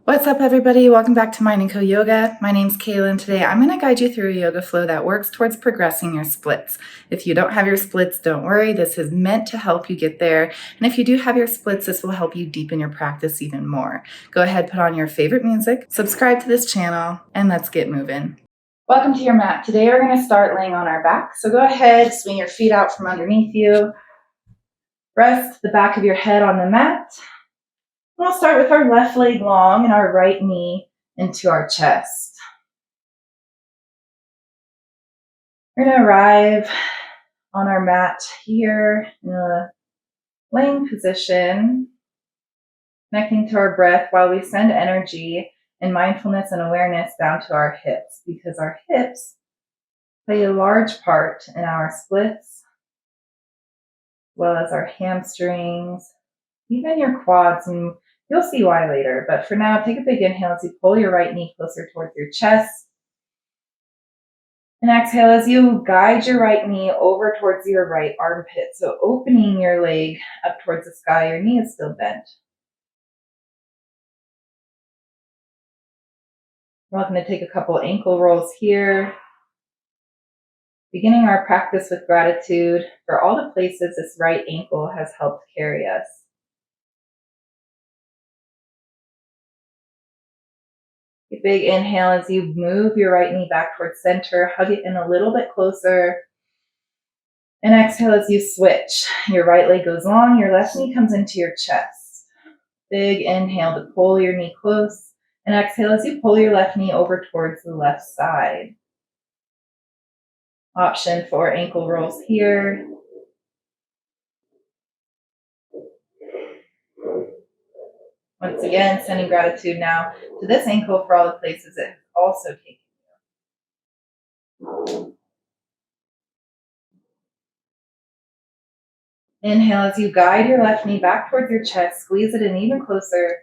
What's up, everybody? Welcome back to Mind & Co Yoga. My name's Kayla, and today I'm going to guide you through a yoga flow that works towards progressing your splits. If you don't have your splits, don't worry. This is meant to help you get there. And if you do have your splits, this will help you deepen your practice even more. Go ahead, put on your favorite music, subscribe to this channel, and let's get moving. Welcome to your mat. Today we're going to start laying on our back. So go ahead, swing your feet out from underneath you. Rest the back of your head on the mat. We'll start with our left leg long and our right knee into our chest. We're going to arrive on our mat here in a laying position, connecting to our breath while we send energy and mindfulness and awareness down to our hips, because our hips play a large part in our splits, as well as our hamstrings, even your quads, and you'll see why later. But for now, take a big inhale as you pull your right knee closer towards your chest. And exhale as you guide your right knee over towards your right armpit. So opening your leg up towards the sky, your knee is still bent. We're going to take a couple ankle rolls here. Beginning our practice with gratitude for all the places this right ankle has helped carry us. A big inhale as you move your right knee back towards center, hug it in a little bit closer. And exhale as you switch. Your right leg goes long, your left knee comes into your chest. Big inhale to pull your knee close. And exhale as you pull your left knee over towards the left side. Option for ankle rolls here. Once again, sending gratitude now to this ankle for all the places it has also taken you. Inhale as you guide your left knee back towards your chest, squeeze it in even closer.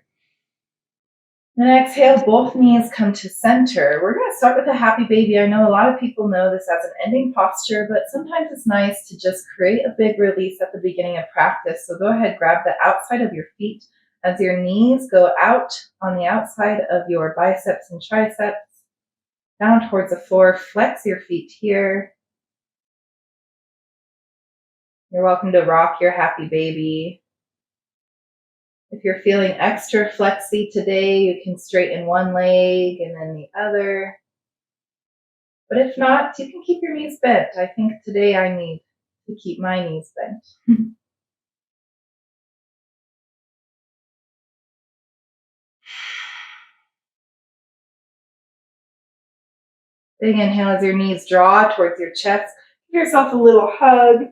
And exhale, both knees come to center. We're going to start with a happy baby. I know a lot of people know this as an ending posture, but sometimes it's nice to just create a big release at the beginning of practice. So go ahead, grab the outside of your feet as your knees go out on the outside of your biceps and triceps, down towards the floor. Flex your feet here. You're welcome to rock your happy baby. If you're feeling extra flexy today, you can straighten one leg and then the other. But if not, you can keep your knees bent. I think today I need to keep my knees bent. Big inhale as your knees draw towards your chest. Give yourself a little hug.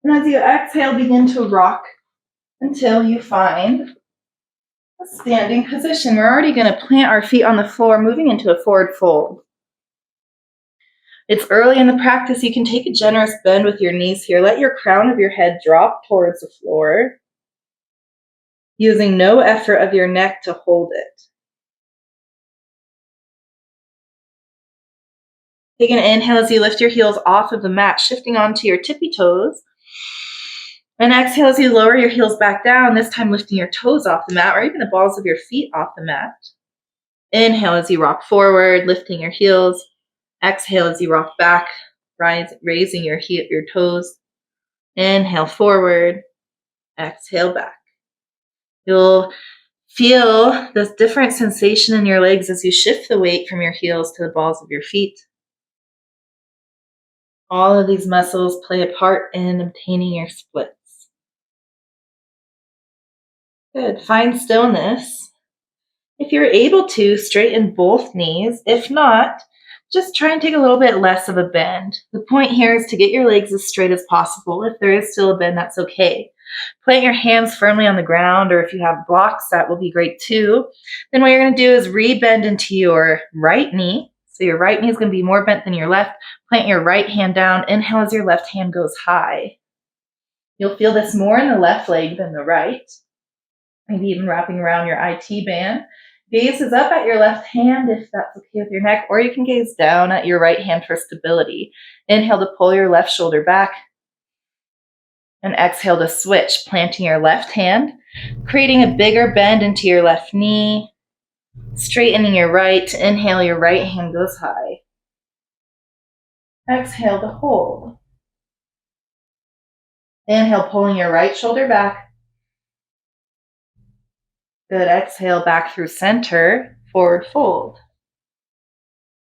And as you exhale, begin to rock until you find a standing position. We're already going to plant our feet on the floor, moving into a forward fold. It's early in the practice. You can take a generous bend with your knees here. Let your crown of your head drop towards the floor, using no effort of your neck to hold it. Take an inhale as you lift your heels off of the mat, shifting onto your tippy toes. And exhale as you lower your heels back down, this time lifting your toes off the mat or even the balls of your feet off the mat. Inhale as you rock forward, lifting your heels. Exhale as you rock back, raising your toes. Inhale forward, exhale back. You'll feel this different sensation in your legs as you shift the weight from your heels to the balls of your feet. All of these muscles play a part in obtaining your splits. Good. Find stillness. If you're able to, straighten both knees. If not, just try and take a little bit less of a bend. The point here is to get your legs as straight as possible. If there is still a bend, that's okay. Plant your hands firmly on the ground, or if you have blocks, that will be great too. Then what you're going to do is re-bend into your right knee. So your right knee is going to be more bent than your left. Plant your right hand down. Inhale as your left hand goes high. You'll feel this more in the left leg than the right. Maybe even wrapping around your IT band. Gaze is up at your left hand if that's okay with your neck, or you can gaze down at your right hand for stability. Inhale to pull your left shoulder back. And exhale to switch, planting your left hand creating a bigger bend into your left knee, straightening your right. Inhale, your right hand goes high. Exhale to hold. Inhale, pulling your right shoulder back. Good. Exhale, back through center, forward fold.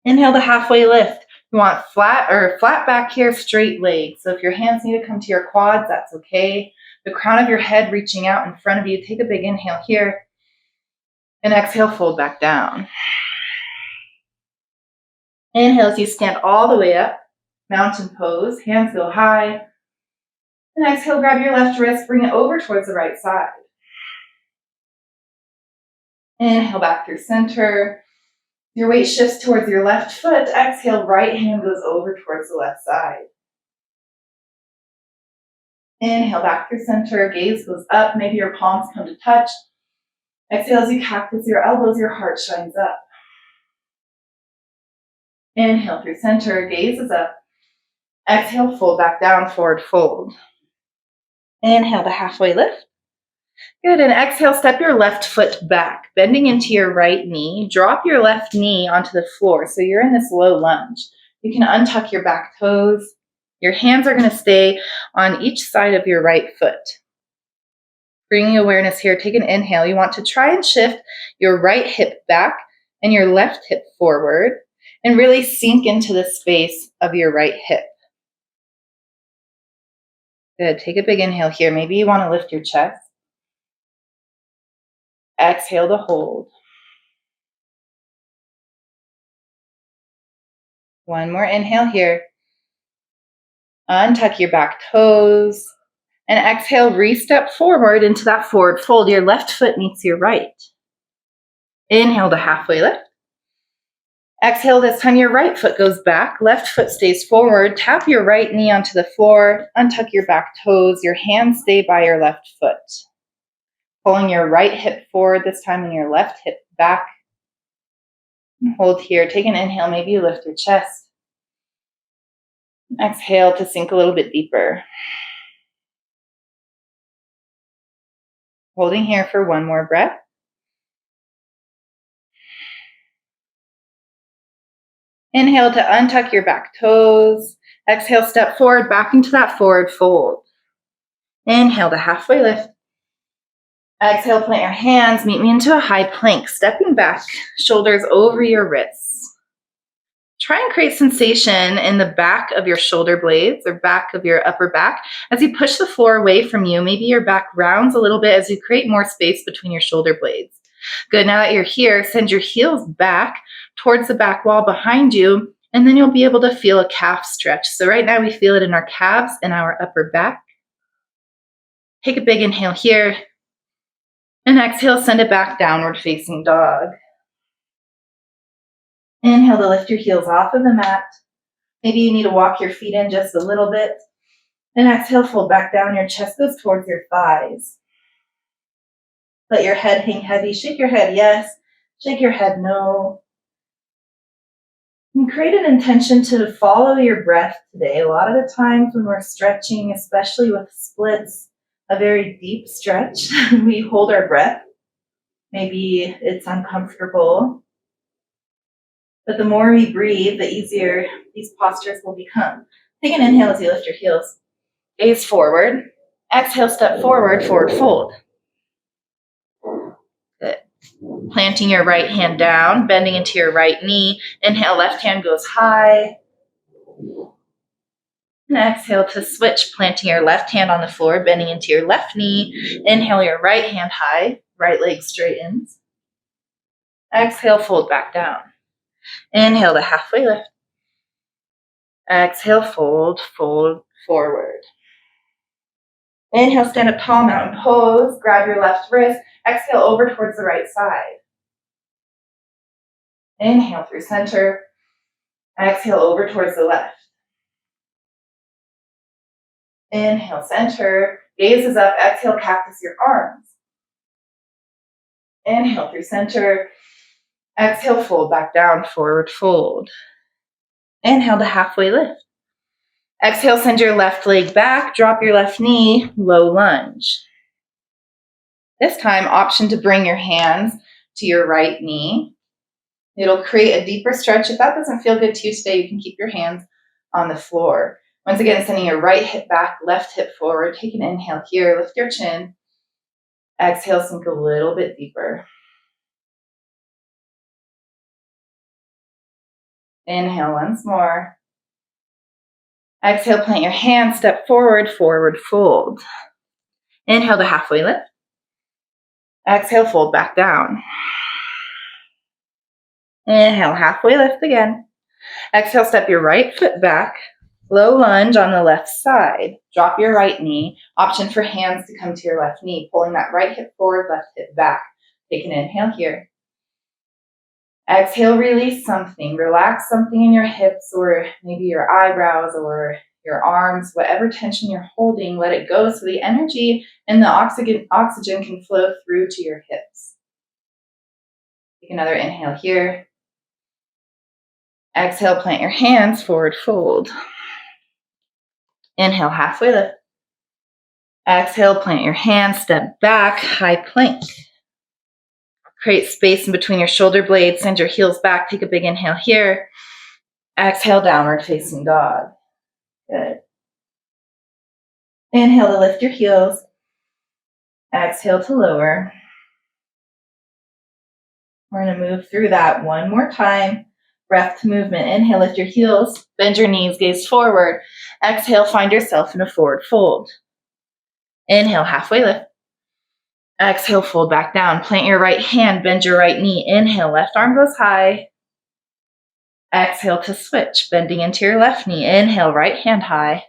Inhale to halfway lift. You want flat back here, straight legs. So if your hands need to come to your quads, that's okay. The crown of your head reaching out in front of you. Take a big inhale here. And exhale, fold back down. Inhale as you stand all the way up. Mountain pose. Hands go high. And exhale, grab your left wrist, bring it over towards the right side. Inhale back through center. Your weight shifts towards your left foot. Exhale, right hand goes over towards the left side. Inhale back through center. Gaze goes up. Maybe your palms come to touch. Exhale as you cactus your elbows. Your heart shines up. Inhale through center. Gaze is up. Exhale, fold back down, forward fold. Inhale to halfway lift. Good, and exhale, step your left foot back, bending into your right knee. Drop your left knee onto the floor, so you're in this low lunge. You can untuck your back toes. Your hands are going to stay on each side of your right foot. Bringing awareness here, take an inhale. You want to try and shift your right hip back and your left hip forward, and really sink into the space of your right hip. Good, take a big inhale here. Maybe you want to lift your chest. Exhale to hold. One more inhale here. Untuck your back toes. And exhale, re-step forward into that forward fold. Your left foot meets your right. Inhale to halfway lift. Exhale, this time your right foot goes back. Left foot stays forward. Tap your right knee onto the floor. Untuck your back toes. Your hands stay by your left foot. Pulling your right hip forward, this time and your left hip back. Hold here. Take an inhale. Maybe you lift your chest. Exhale to sink a little bit deeper. Holding here for one more breath. Inhale to untuck your back toes. Exhale, step forward, back into that forward fold. Inhale to halfway lift. Exhale, plant your hands, meet me into a high plank, stepping back, shoulders over your wrists. Try and create sensation in the back of your shoulder blades or back of your upper back. As you push the floor away from you, maybe your back rounds a little bit as you create more space between your shoulder blades. Good, now that you're here, send your heels back towards the back wall behind you, and then you'll be able to feel a calf stretch. So right now we feel it in our calves and our upper back. Take a big inhale here. And exhale, send it back, downward facing dog. Inhale to lift your heels off of the mat. Maybe you need to walk your feet in just a little bit. And exhale, fold back down. Your chest goes towards your thighs. Let your head hang heavy. Shake your head yes. Shake your head no. And create an intention to follow your breath today. A lot of the times when we're stretching, especially with splits, a very deep stretch, we hold our breath. Maybe it's uncomfortable. But the more we breathe, the easier these postures will become. Take an inhale as you lift your heels. Gaze forward. Exhale, step forward, forward fold. Good. Planting your right hand down, bending into your right knee. Inhale, left hand goes high. And exhale to switch, planting your left hand on the floor, bending into your left knee. Inhale, your right hand high, right leg straightens. Exhale, fold back down. Inhale to halfway lift. Exhale, fold, fold forward. Inhale, stand up tall, mountain pose. Grab your left wrist. Exhale, over towards the right side. Inhale through center. Exhale, over towards the left. Inhale, center. Gaze is up. Exhale, cactus your arms. Inhale through center. Exhale, fold back down, forward fold. Inhale to halfway lift. Exhale, send your left leg back. Drop your left knee, low lunge. This time, option to bring your hands to your right knee. It'll create a deeper stretch. If that doesn't feel good to you today, you can keep your hands on the floor. Once again, sending your right hip back, left hip forward. Take an inhale here, lift your chin. Exhale, sink a little bit deeper. Inhale once more. Exhale, plant your hands, step forward, forward fold. Inhale to halfway lift. Exhale, fold back down. Inhale, halfway lift again. Exhale, step your right foot back. Low lunge on the left side. Drop your right knee. Option for hands to come to your left knee, pulling that right hip forward, left hip back. Take an inhale here. Exhale, release something. Relax something in your hips or maybe your eyebrows or your arms, whatever tension you're holding, let it go so the energy and the oxygen can flow through to your hips. Take another inhale here. Exhale, plant your hands, forward fold. Inhale, halfway lift. Exhale, plant your hands, step back, high plank. Create space in between your shoulder blades, send your heels back, take a big inhale here. Exhale, downward facing dog. Good. Inhale to lift your heels. Exhale to lower. We're going to move through that one more time. Breath to movement. Inhale, lift your heels. Bend your knees, gaze forward. Exhale, find yourself in a forward fold. Inhale, halfway lift. Exhale, fold back down. Plant your right hand, bend your right knee. Inhale, left arm goes high. Exhale to switch, bending into your left knee. Inhale, right hand high.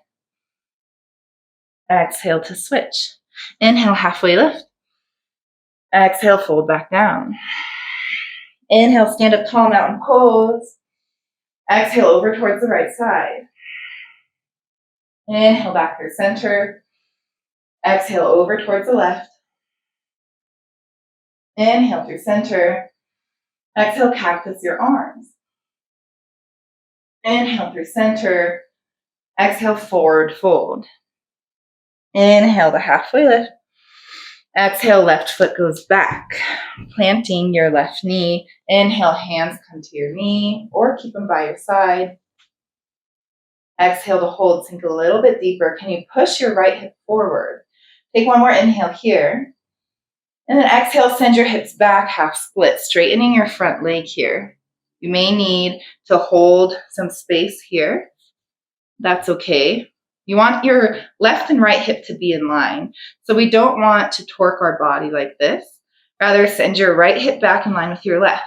Exhale to switch. Inhale, halfway lift. Exhale, fold back down. Inhale, stand up tall, mountain pose. Exhale, over towards the right side. Inhale, back through center. Exhale, over towards the left. Inhale through center. Exhale, cactus your arms. Inhale through center. Exhale, forward fold. Inhale to halfway lift. Exhale, left foot goes back, planting your left knee. Inhale, hands come to your knee or keep them by your side. Exhale to hold, sink a little bit deeper. Can you push your right hip forward? Take one more inhale here. And then exhale, send your hips back, half split, straightening your front leg here. You may need to hold some space here. That's okay. You want your left and right hip to be in line. So we don't want to torque our body like this. Rather, send your right hip back in line with your left.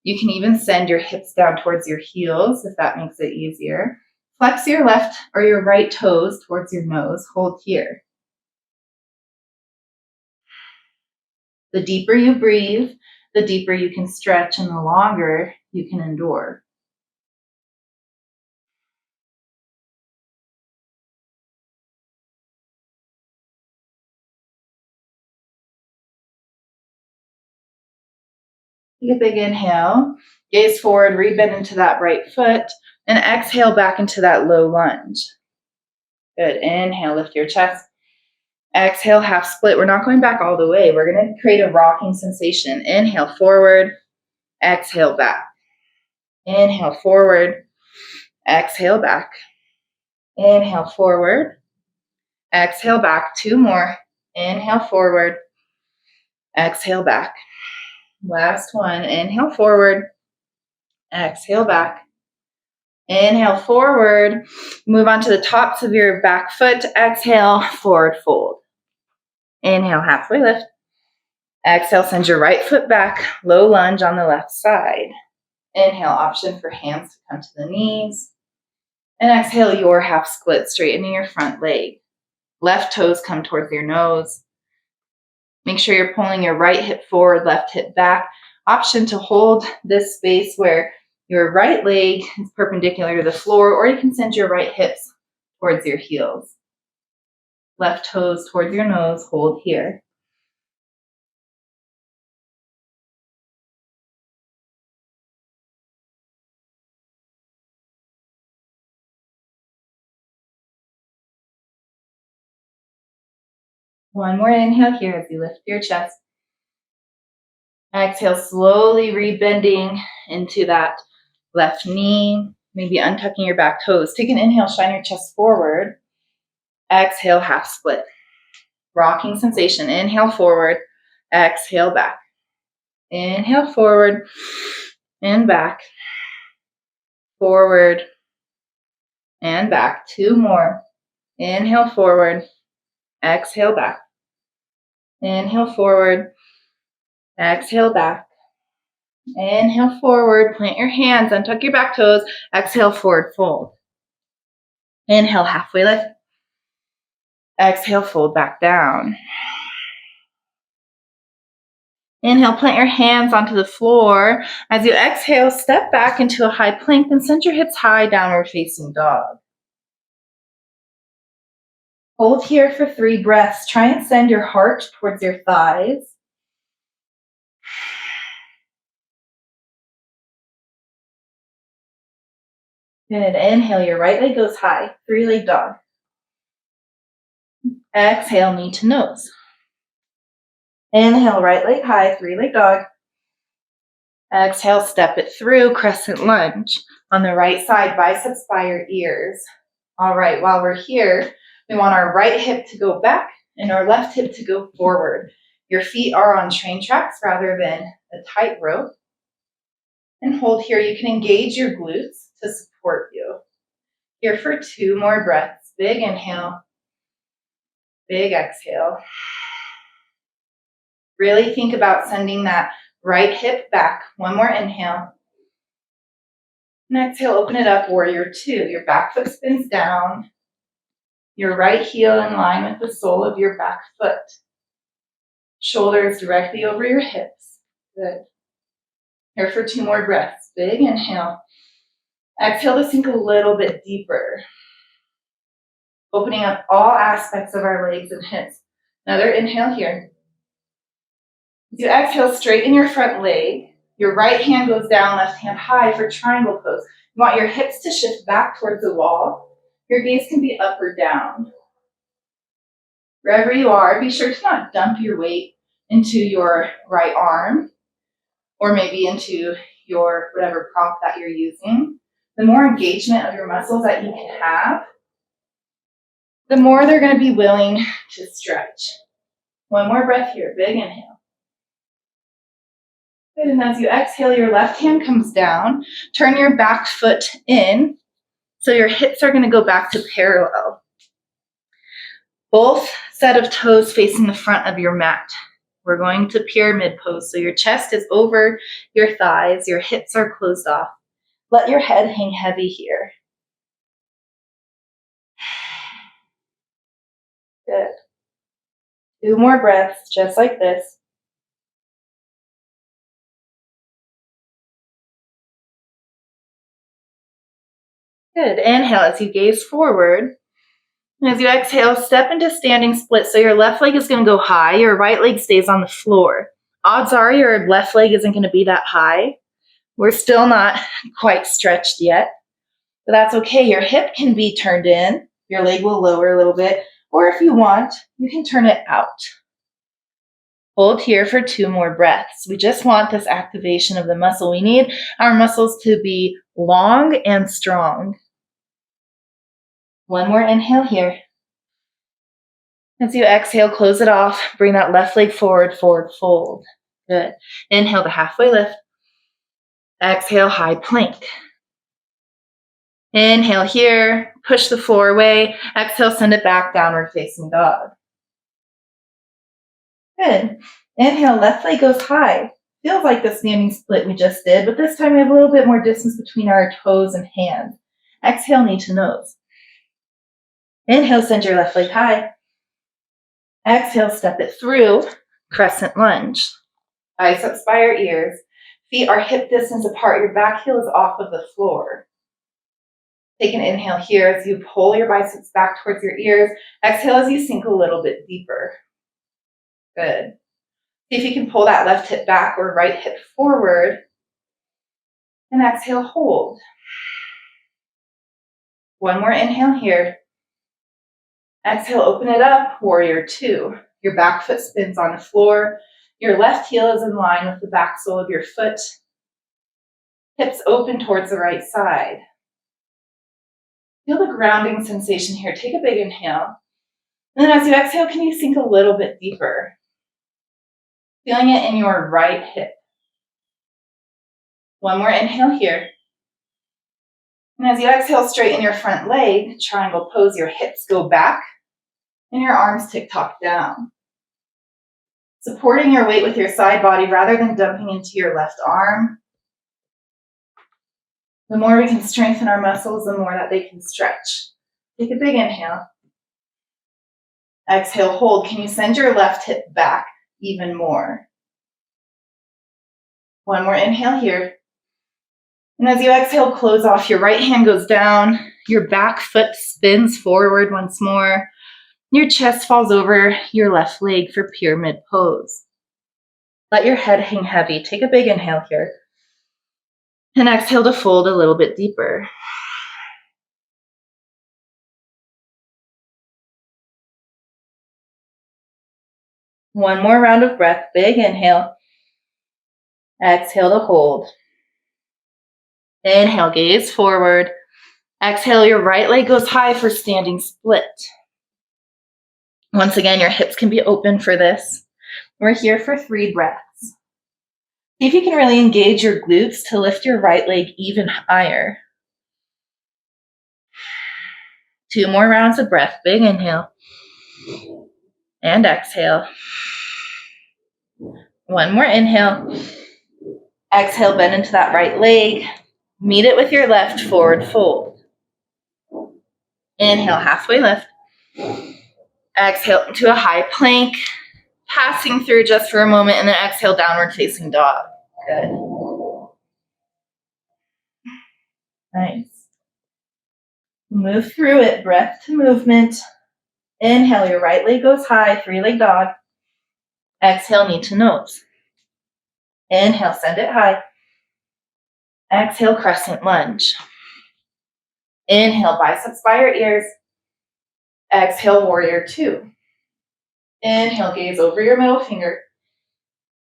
You can even send your hips down towards your heels if that makes it easier. Flex your left or your right toes towards your nose. Hold here. The deeper you breathe, the deeper you can stretch and the longer you can endure. Take a big inhale, gaze forward, rebend into that right foot, and exhale back into that low lunge. Good. Inhale, lift your chest. Exhale, half split. We're not going back all the way. We're going to create a rocking sensation. Inhale, forward. Exhale, back. Inhale, forward. Exhale, back. Inhale, forward. Exhale, back. Two more. Inhale, forward. Exhale, back. Last one. Inhale, forward. Exhale, back. Inhale, forward. Move on to the tops of your back foot. Exhale, forward fold. Inhale, halfway lift. Exhale, send your right foot back. Low lunge on the left side. Inhale, option for hands to come to the knees. And exhale, your half split, straightening your front leg. Left toes come towards your nose. Make sure you're pulling your right hip forward, left hip back. Option to hold this space where your right leg is perpendicular to the floor, or you can send your right hips towards your heels. Left toes towards your nose, hold here. One more inhale here as you lift your chest. Exhale, slowly rebending into that left knee, maybe untucking your back toes. Take an inhale, shine your chest forward. Exhale, half split. Rocking sensation. Inhale forward, exhale back. Inhale forward and back. Forward and back. Two more. Inhale forward, exhale back. Inhale forward, exhale back. Inhale forward, plant your hands, untuck your back toes. Exhale, forward fold. Inhale, halfway lift. Exhale, fold back down. Inhale, plant your hands onto the floor. As you exhale, step back into a high plank and send your hips high, downward facing dog. Hold here for 3 breaths. Try and send your heart towards your thighs. Good. Inhale, your right leg goes high, 3-leg dog. Exhale, knee to nose. Inhale, right leg high, 3-leg dog. Exhale, step it through, crescent lunge. On the right side, biceps by your ears. All right, while we're here, we want our right hip to go back and our left hip to go forward. Your feet are on train tracks rather than a tightrope. And hold here. You can engage your glutes to support you. Here for 2 more breaths. Big inhale, big exhale. Really think about sending that right hip back. One more inhale. And exhale, open it up, warrior 2. Your back foot spins down. Your right heel in line with the sole of your back foot. Shoulders directly over your hips. Good. Here for 2 more breaths. Big inhale. Exhale to sink a little bit deeper. Opening up all aspects of our legs and hips. Another inhale here. As you exhale, straighten your front leg. Your right hand goes down, left hand high for triangle pose. You want your hips to shift back towards the wall. Your gaze can be up or down. Wherever you are, be sure to not dump your weight into your right arm or maybe into your whatever prop that you're using. The more engagement of your muscles that you can have, the more they're going to be willing to stretch. One more breath here. Big inhale. Good. And as you exhale, your left hand comes down. Turn your back foot in. So your hips are going to go back to parallel. Both set of toes facing the front of your mat. We're going to pyramid pose. So your chest is over your thighs. Your hips are closed off. Let your head hang heavy here. Good. 2 more breaths, just like this. Good. Inhale as you gaze forward. And as you exhale, step into standing split. So your left leg is going to go high. Your right leg stays on the floor. Odds are your left leg isn't going to be that high. We're still not quite stretched yet, but that's okay. Your hip can be turned in. Your leg will lower a little bit. Or if you want, you can turn it out. Hold here for 2 more breaths. We just want this activation of the muscle. We need our muscles to be long and strong. One more inhale here. As you exhale, close it off. Bring that left leg forward, forward fold. Good. Inhale to halfway lift. Exhale, high plank. Inhale here. Push the floor away. Exhale, send it back, downward facing dog. Good. Inhale, left leg goes high. Feels like the standing split we just did, but this time we have a little bit more distance between our toes and hands. Exhale, knee to nose. Inhale, send your left leg high. Exhale, step it through, crescent lunge. Biceps by your ears. Feet are hip distance apart. Your back heel is off of the floor. Take an inhale here as you pull your biceps back towards your ears. Exhale as you sink a little bit deeper. Good. See if you can pull that left hip back or right hip forward. And exhale, hold. One more inhale here. Exhale, open it up, warrior 2. Your back foot spins on the floor. Your left heel is in line with the back sole of your foot. Hips open towards the right side. Feel the grounding sensation here. Take a big inhale. And then as you exhale, can you sink a little bit deeper? Feeling it in your right hip. One more inhale here. And as you exhale, straighten your front leg, triangle pose, your hips go back and your arms tick-tock down. Supporting your weight with your side body rather than dumping into your left arm. The more we can strengthen our muscles, the more that they can stretch. Take a big inhale. Exhale, hold. Can you send your left hip back even more? One more inhale here. And as you exhale, close off. Your right hand goes down. Your back foot spins forward once more. Your chest falls over your left leg for pyramid pose. Let your head hang heavy. Take a big inhale here. And exhale to fold a little bit deeper. One more round of breath. Big inhale. Exhale to hold. Inhale, gaze forward. Exhale, your right leg goes high for standing split. Once again, your hips can be open for this. We're here for 3 breaths. See if you can really engage your glutes to lift your right leg even higher. 2 more rounds of breath. Big inhale. And exhale. One more inhale. Exhale, bend into that right leg. Meet it with your left, forward fold. Inhale, halfway lift. Exhale into a high plank. Passing through just for a moment, and then exhale, downward facing dog. Good. Nice. Move through it, breath to movement. Inhale, your right leg goes high, 3-leg dog. Exhale, knee to nose. Inhale, send it high. Exhale, crescent lunge. Inhale, biceps by your ears. Exhale, warrior 2. Inhale, gaze over your middle finger.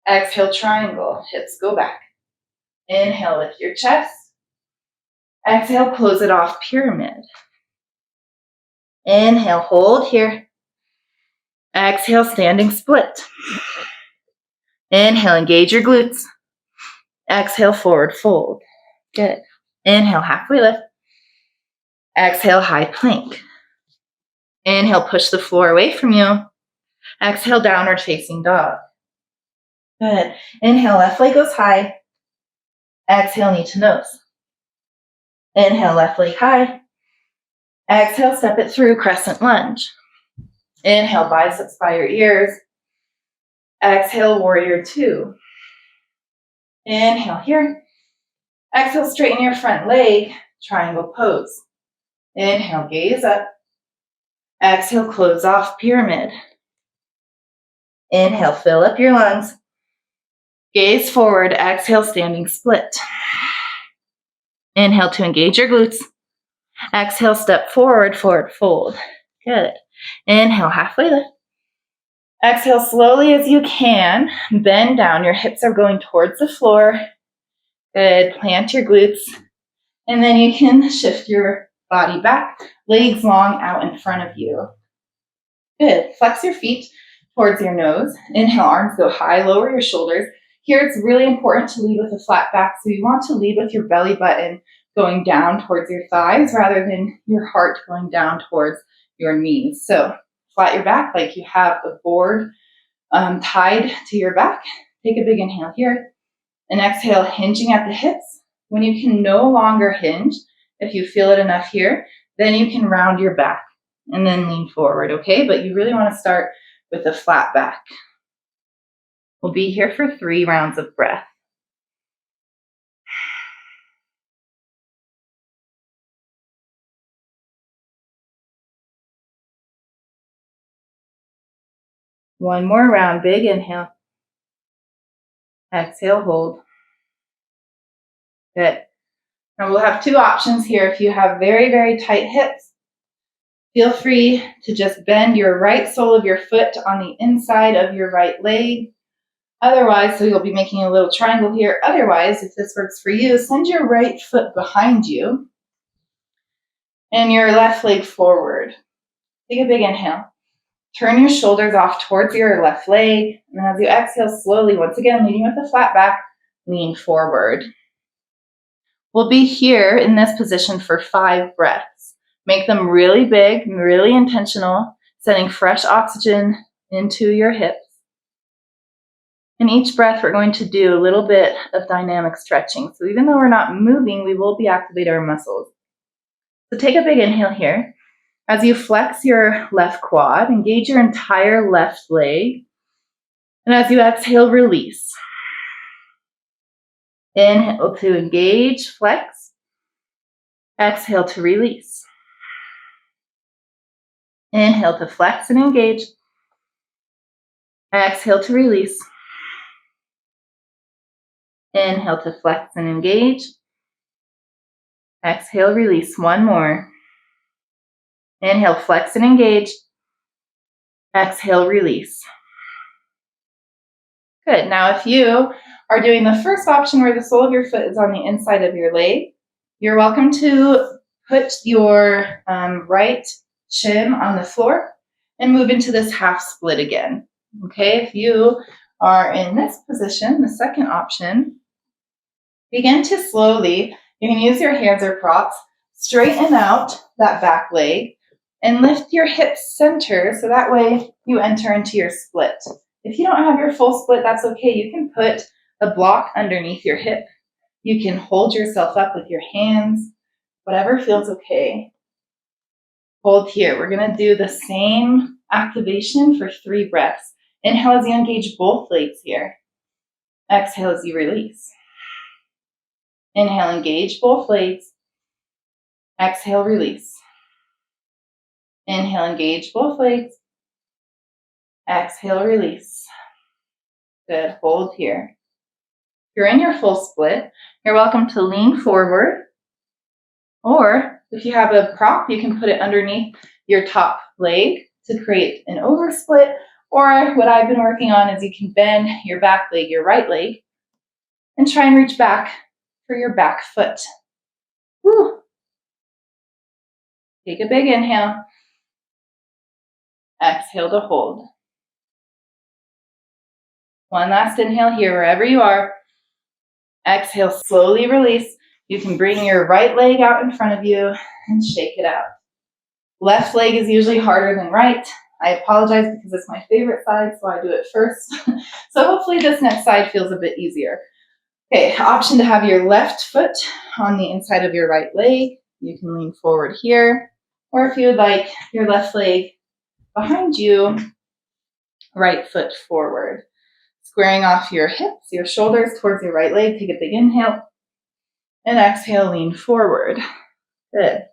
Exhale, triangle, hips go back. Inhale, lift your chest. Exhale, close it off, pyramid. Inhale, hold here. Exhale, standing split. Inhale, engage your glutes. Exhale, forward fold. Good. Inhale, halfway lift. Exhale, high plank. Inhale, push the floor away from you. Exhale, downward facing dog. Good. Inhale, left leg goes high. Exhale, knee to nose. Inhale, left leg high. Exhale, step it through, crescent lunge. Inhale, biceps by your ears. Exhale, warrior 2. Inhale here. Exhale, straighten your front leg, triangle pose. Inhale, gaze up. Exhale, close off, pyramid. Inhale, fill up your lungs. Gaze forward, exhale, standing split. Inhale to engage your glutes. Exhale, step forward, forward fold. Good. Inhale, halfway lift. Exhale slowly as you can. Bend down. Your hips are going towards the floor. Good. Plant your glutes. And then you can shift your body back, legs long out in front of you. Good. Flex your feet towards your nose. Inhale, arms go high, lower your shoulders. Here it's really important to lead with a flat back. So you want to lead with your belly button going down towards your thighs rather than your heart going down towards your knees. So flat your back like you have a board tied to your back. Take a big inhale here. And exhale, hinging at the hips. When you can no longer hinge, if you feel it enough here, then you can round your back and then lean forward, okay? But you really want to start with a flat back. We'll be here for 3 rounds of breath. One more round, big inhale. Exhale, hold. Good. Now we'll have 2 options here. If you have very, very tight hips, Feel free to just bend your right sole of your foot on the inside of your right leg. Otherwise, so you'll be making a little triangle here. Otherwise, if this works for you, send your right foot behind you and your left leg forward. Take a big inhale. Turn your shoulders off towards your left leg. And as you exhale slowly, once again, leading with a flat back, lean forward. We'll be here in this position for 5 breaths. Make them really big, really intentional, sending fresh oxygen into your hips. In each breath, we're going to do a little bit of dynamic stretching. So even though we're not moving, we will be activating our muscles. So take a big inhale here. As you flex your left quad, engage your entire left leg. And as you exhale, release. Inhale to engage, flex. Exhale to release. Inhale to flex and engage. Exhale to release. Inhale to flex and engage. Exhale, release. One more. Inhale, flex and engage. Exhale, release. Good. Now, if you are doing the first option where the sole of your foot is on the inside of your leg, you're welcome to put your right shin on the floor and move into this half split again. Okay, if you are in this position, the second option, begin to slowly, you can use your hands or props, straighten out that back leg and lift your hips center so that way you enter into your split. If you don't have your full split, that's okay. You can put a block underneath your hip. You can hold yourself up with your hands, whatever feels okay. Hold here. We're going to do the same activation for 3 breaths. Inhale as you engage both legs here. Exhale as you release. Inhale, engage both legs. Exhale, release. Inhale, engage both legs. Exhale, release. Good. Hold here. If you're in your full split, you're welcome to lean forward. Or if you have a prop, you can put it underneath your top leg to create an oversplit. Or what I've been working on is you can bend your back leg, your right leg, and try and reach back for your back foot. Woo. Take a big inhale. Exhale to hold. One last inhale here, wherever you are. Exhale, slowly release. You can bring your right leg out in front of you and shake it out. Left leg is usually harder than right. I apologize because it's my favorite side, so I do it first. So hopefully this next side feels a bit easier. Okay, option to have your left foot on the inside of your right leg. You can lean forward here. Or if you would like, your left leg behind you, right foot forward. Squaring off your hips, your shoulders towards your right leg. Take a big inhale. And exhale, lean forward. Good.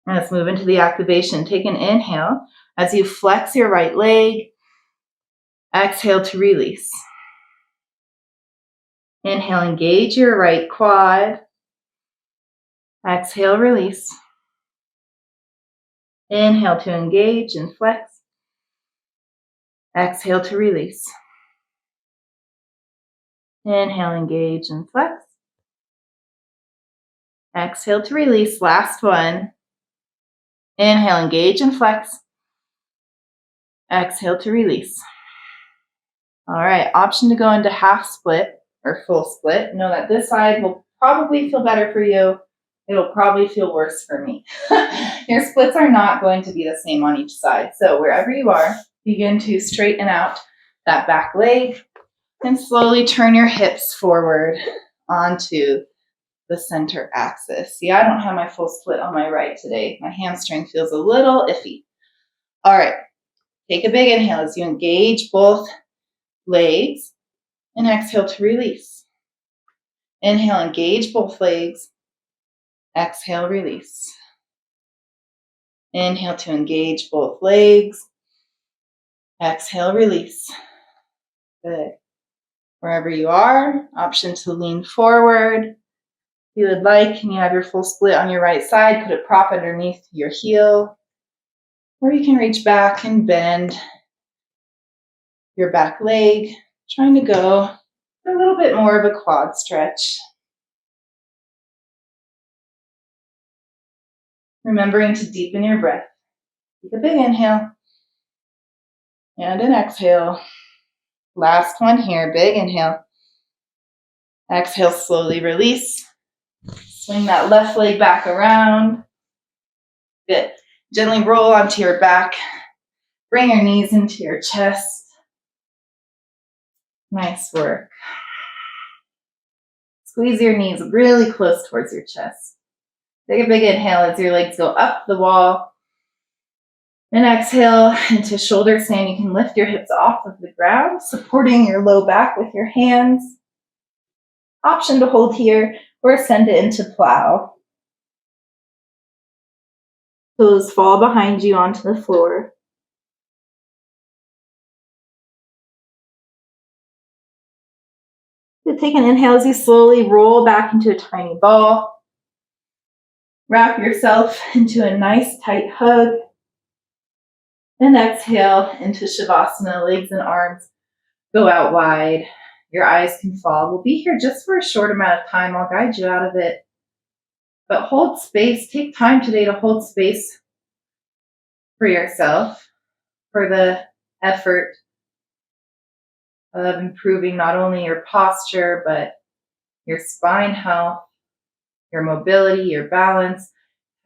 Let's move into the activation. Take an inhale as you flex your right leg. Exhale to release. Inhale, engage your right quad. Exhale, release. Inhale to engage and flex. Exhale to release. Inhale, engage and flex. Exhale to release. Last one. Inhale, engage and flex. Exhale to release. All right, option to go into half split or full split. Know that this side will probably feel better for you. It'll probably feel worse for me. Your splits are not going to be the same on each side. So wherever you are, begin to straighten out that back leg and slowly turn your hips forward onto the center axis. See, I don't have my full split on my right today. My hamstring feels a little iffy. All right, take a big inhale as you engage both legs and exhale to release. Inhale, engage both legs. Exhale, release. Inhale to engage both legs. Exhale, release. Good. Wherever you are, option to lean forward. If you would like, and you have your full split on your right side, put a prop underneath your heel. Or you can reach back and bend your back leg, trying to go for a little bit more of a quad stretch. Remembering to deepen your breath. Take a big inhale and an exhale. Last one here, big inhale. Exhale, slowly release. Swing that left leg back around. Good. Gently roll onto your back. Bring your knees into your chest. Nice work. Squeeze your knees really close towards your chest. Take a big inhale as your legs go up the wall. And exhale into shoulder stand. You can lift your hips off of the ground, supporting your low back with your hands. Option to hold here or send it into plow. Toes fall behind you onto the floor. Take an inhale as you slowly roll back into a tiny ball. Wrap yourself into a nice tight hug. And exhale into Shavasana, legs and arms go out wide. Your eyes can fall. We'll be here just for a short amount of time. I'll guide you out of it. But hold space. Take time today to hold space for yourself, for the effort of improving not only your posture, but your spine health, your mobility, your balance.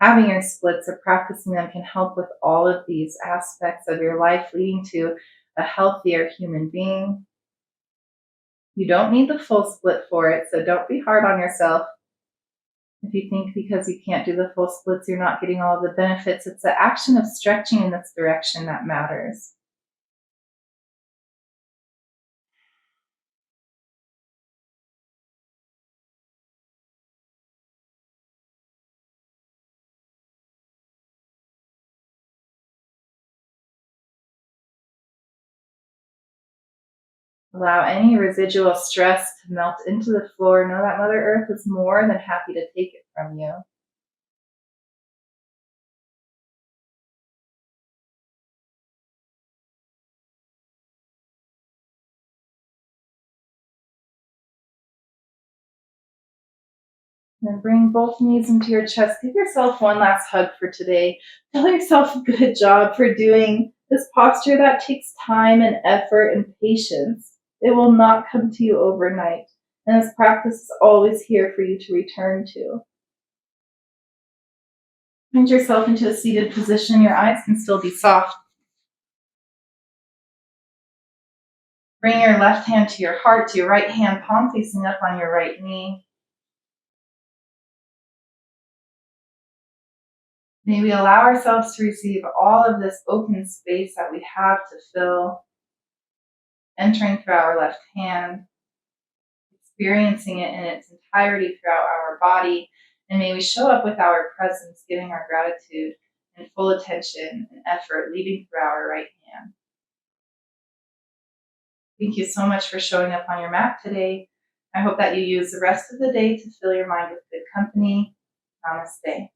Having your splits or practicing them can help with all of these aspects of your life, leading to a healthier human being. You don't need the full split for it, so don't be hard on yourself. If you think because you can't do the full splits, you're not getting all of the benefits, it's the action of stretching in this direction that matters. Allow any residual stress to melt into the floor. Know that Mother Earth is more than happy to take it from you. Then bring both knees into your chest. Give yourself one last hug for today. Tell yourself a good job for doing this posture that takes time and effort and patience. It will not come to you overnight. And this practice is always here for you to return to. Find yourself into a seated position. Your eyes can still be soft. Bring your left hand to your heart, to your right hand, palm facing up on your right knee. May we allow ourselves to receive all of this open space that we have to fill, entering through our left hand, experiencing it in its entirety throughout our body, and may we show up with our presence, giving our gratitude and full attention and effort, leading through our right hand. Thank you so much for showing up on your mat today. I hope that you use the rest of the day to fill your mind with good company. Namaste.